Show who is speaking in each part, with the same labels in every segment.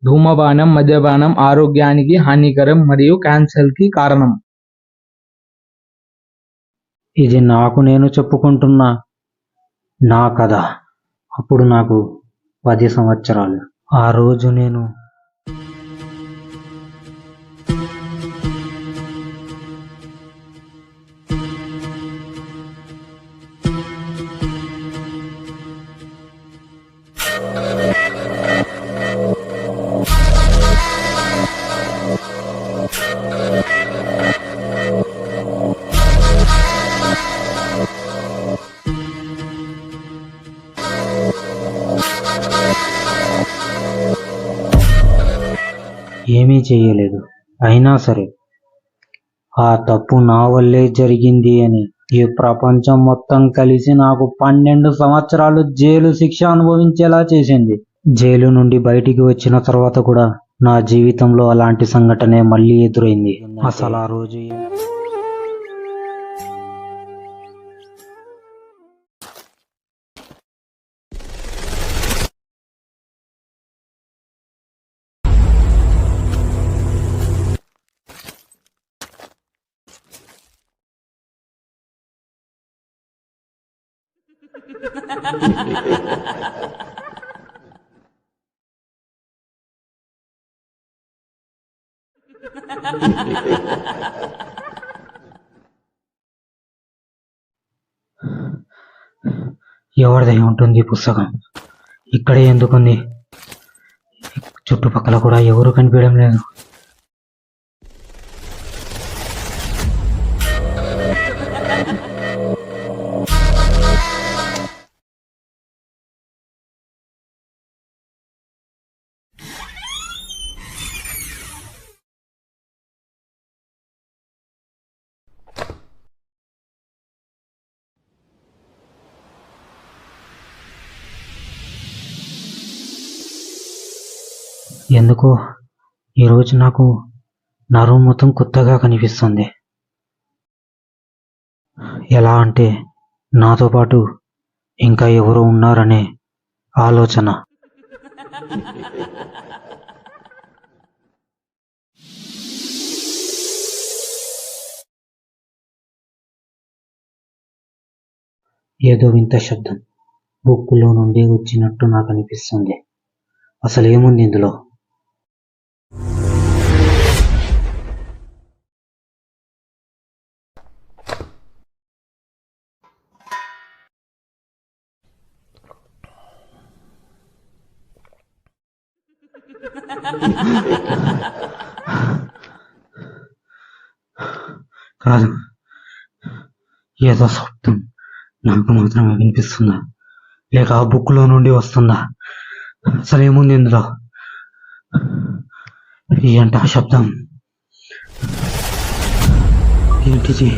Speaker 1: ధూమపానం, మద్యపానం ఆరోగ్యానికి హానికరం మరియు క్యాన్సర్కి కారణం.
Speaker 2: ఇది నాకు నేను చెప్పుకుంటున్న నా కథ. అప్పుడు నాకు 10 సంవత్సరాలు. ఆ రోజు నేను ఏమీ చేయలేదు. అయినా సరే ఆ తప్పు నా వల్లే జరిగింది అని ఈ ప్రపంచం మొత్తం కలిసి నాకు 12 సంవత్సరాలు జైలు శిక్ష అనుభవించేలా చేసింది. జైలు నుండి బయటికి వచ్చిన తర్వాత కూడా నా జీవితంలో అలాంటి సంఘటనే మళ్ళీ ఎదురైంది. అసలు ఆ రోజు ఎవరిదై ఉంటుంది ఈ పుస్తకం? ఇక్కడే ఎందుకుంది? చుట్టుపక్కల కూడా ఎవరు కనిపించడం లేదు. ఎందుకో ఈరోజు నాకు నా రూమ్ మొత్తం కొత్తగా కనిపిస్తుంది. ఎలా అంటే నాతో పాటు ఇంకా ఎవరో ఉన్నారనే ఆలోచన. ఏదో వింత శబ్దం బుక్కులో నుండి వచ్చినట్టు నాకు అనిపిస్తుంది. అసలు ఏముంది ఇందులో? కాదు, ఏదో శబ్దం నాకు మాత్రమే వినిపిస్తుందా, లేక ఆ బుక్లో నుండి వస్తుందా? అసలు ఏముంది ఇందులో? ఏంటి ఆ శబ్దం? ఏంటిది?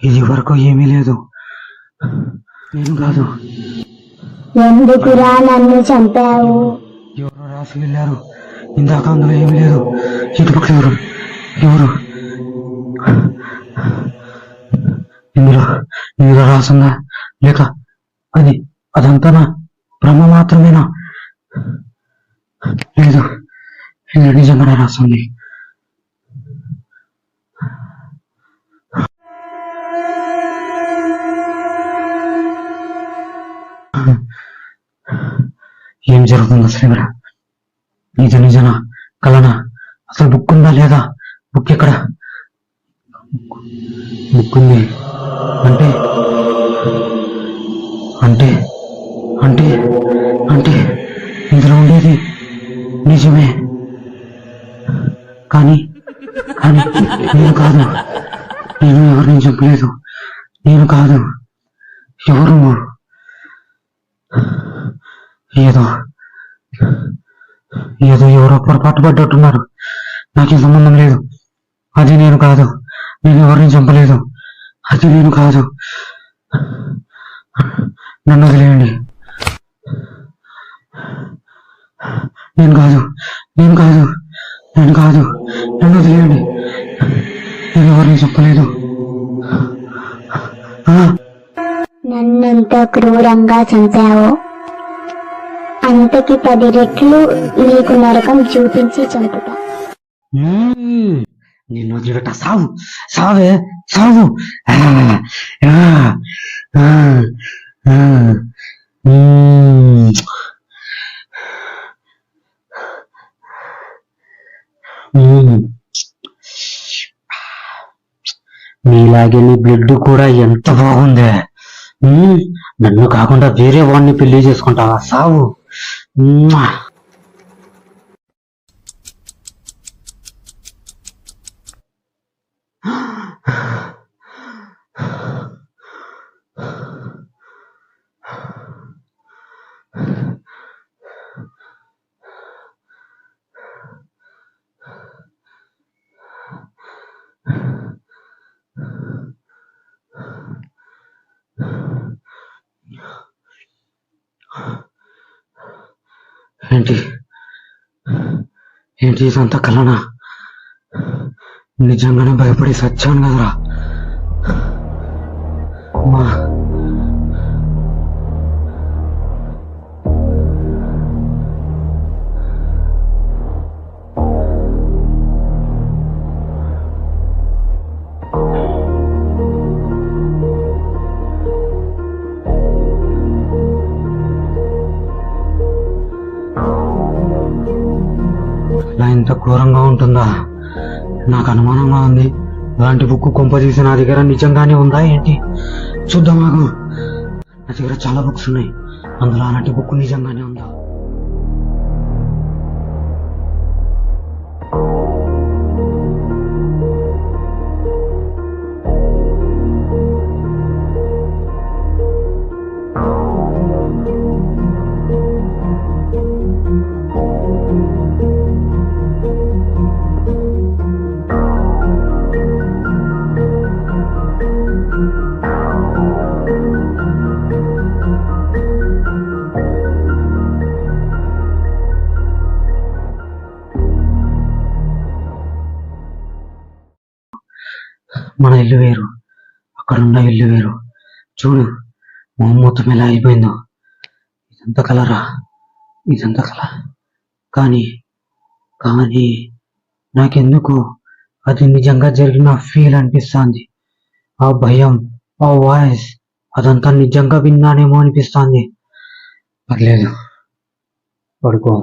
Speaker 2: ఇది వరకు ఏమీ లేదు. నేను కాదు.
Speaker 3: ఎందుకురా నన్ను చంపావు?
Speaker 2: ఎవరో రాసి వెళ్ళారు. ఇందాక అందులో ఏమీ లేదు. చుట్టుపక్కల ఎవరు ఎవరు ఇందులో రాసుందా, లేక అదంతా నా భ్రమ మాత్రమేనా? లేదు, ఇందులో నిజంగానే రాస్తుంది. ఏం జరుగుతుంది అసలు? ఇది నిజనా కలనా? అసలు బుక్ ఉందా లేదా? బుక్ ఎక్కడ? బుక్ ఉంది అంటే అంటే అంటే అంటే ఇందులో ఉండేది నిజమే. కానీ కానీ నేను కాదు. నేను ఎవరిని చెప్పలేదు. నేను కాదు. ఎవరు? ఎవరో పొరపాటు పడ్డట్టున్నారు. నాకేం సంబంధం లేదు. అది నేను కాదు. నేను ఎవరిని చంపలేదు. అది నేను కాదు. నన్ను వదిలేయండి. నేను కాదు. నన్ను వదిలేయండి. నేను ఎవరిని చంపలేదు.
Speaker 3: నన్నెంత క్రూరంగా చంపావు? అంతకి 10 రెట్లు నీకు నరకం చూపించి చంపుతా.
Speaker 2: నిన్ను వదిలిపెట్ట. సావు సావే సావు. ఆ, ఆ, ఆ, ఆ. మ్మ్. మ్మ్. మీలాగే నీ బ్లడ్ కూడా ఎంత బాగుందే. నన్ను కాకుండా వేరే వాడిని పెళ్లి చేసుకుంటావా? సావు. మ్మ్. ఏంటి ఏంటి ఇదంతా కలనా? నిజంగానే భయపడి సచ్చాను కదరా. అమ్మా. ఇలా ఇంత ఘోరంగా ఉంటుందా? నాకు అనుమానంగా ఉంది. అలాంటి బుక్ కొంపదీసి నా దగ్గర నిజంగానే ఉందా ఏంటి? చూద్దాం నాకు. నా దగ్గర చాలా బుక్స్ ఉన్నాయి, అందులో అలాంటి బుక్ నిజంగానే ఉందా? మన ఇల్లు వేరు, అక్కడున్న ఇల్లు వేరు. చూడు మొహం మొత్తం ఎలా అయిపోయిందో. ఇదంతా కలరా? ఇదంతా కల. కానీ కానీ నాకెందుకు అది నిజంగా జరిగిన ఫీల్ అనిపిస్తుంది. ఆ భయం, ఆ వాయిస్, అదంతా నిజంగా విన్నానేమో అనిపిస్తుంది. పర్లేదు, పడుకో.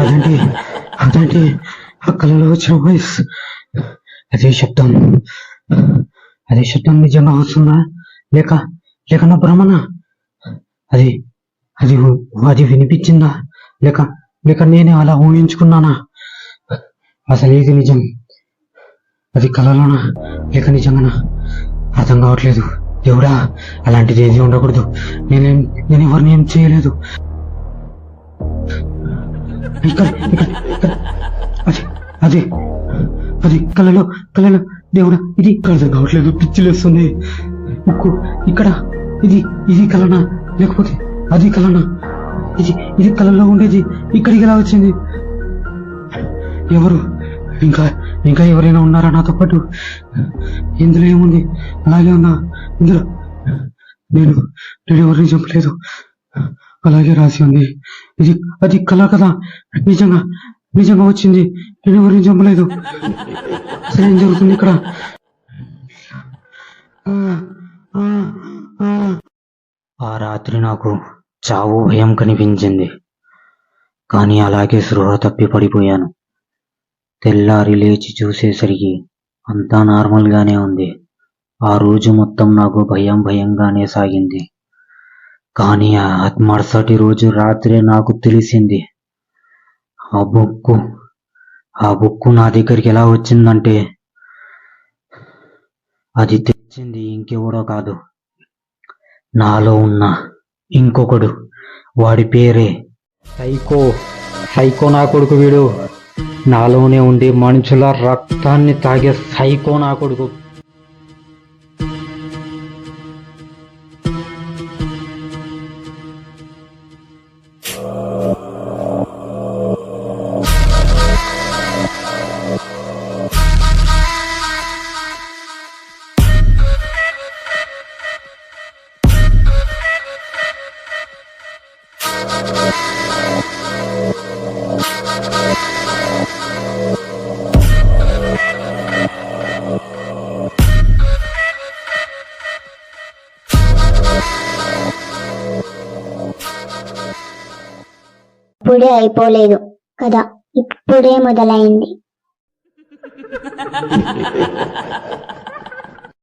Speaker 2: అదేంటి అదేంటి ఆ కళలో వచ్చిన వాయిస్? అదే శబ్దం, అదే శబ్దం నిజంగా వస్తుందా లేక లేక నా భ్రమణ? అది అది అది వినిపించిందా లేక లేక నేనే అలా ఊహించుకున్నానా? అసలు ఇది నిజం, అది కళలోనా లేక నిజంగానా? అర్థం కావట్లేదు. దేవుడా, అలాంటిది ఏది ఉండకూడదు. నేను ఎవరిని ఏం చేయలేదు. ఇక్కడ ఇక్కడ ఇక్కడ అది అది అది కళలో కళలో. దేవుడా, ఇది అర్థం కావట్లేదు. పిచ్చిలేస్తుంది. ముక్కు ఇక్కడ. ఇది ఇది కళనా లేకపోతే అది కళనా? ఇది ఇది కళలో ఉండేది ఇక్కడికి ఎలా వచ్చింది? ఎవరు? ఇంకా ఇంకా ఎవరైనా ఉన్నారా నాతో పాటు? ఇందులో ఏముంది? అలాగే ఉన్నా ఇందులో. నేను నేను ఎవరిని చంపలేదు, అలాగే రాసి ఉంది. ఇది అది కళ కదా? నిజంగా నిజంగా వచ్చింది. నేను ఎవరిని చంపలేదు. అసలు ఏం జరుగుతుంది ఇక్కడ? ఆ రాత్రి నాకు చావు భయం కనిపించింది, కానీ అలాగే స్పృహ తప్పి పడిపోయాను. తెల్లారి లేచి చూసేసరికి అంతా నార్మల్గానే ఉంది. ఆ రోజు మొత్తం నాకు భయం భయంగానే సాగింది. కానీ ఆ మరుసటి రోజు రాత్రే నాకు తెలిసింది, ఆ బుక్కు నా దగ్గరికి ఎలా వచ్చిందంటే అది తెచ్చింది ఇంకెవరో కాదు, నాలో ఉన్న ఇంకొకడు. వాడి పేరే సైకో నా కొడుకు. వీడు నాలోనే ఉండి మనుషుల రక్తాన్ని తాగే సైకో నా కొడుకు.
Speaker 3: ఇప్పుడే అయిపోలేదు కదా, ఇప్పుడే మొదలైంది.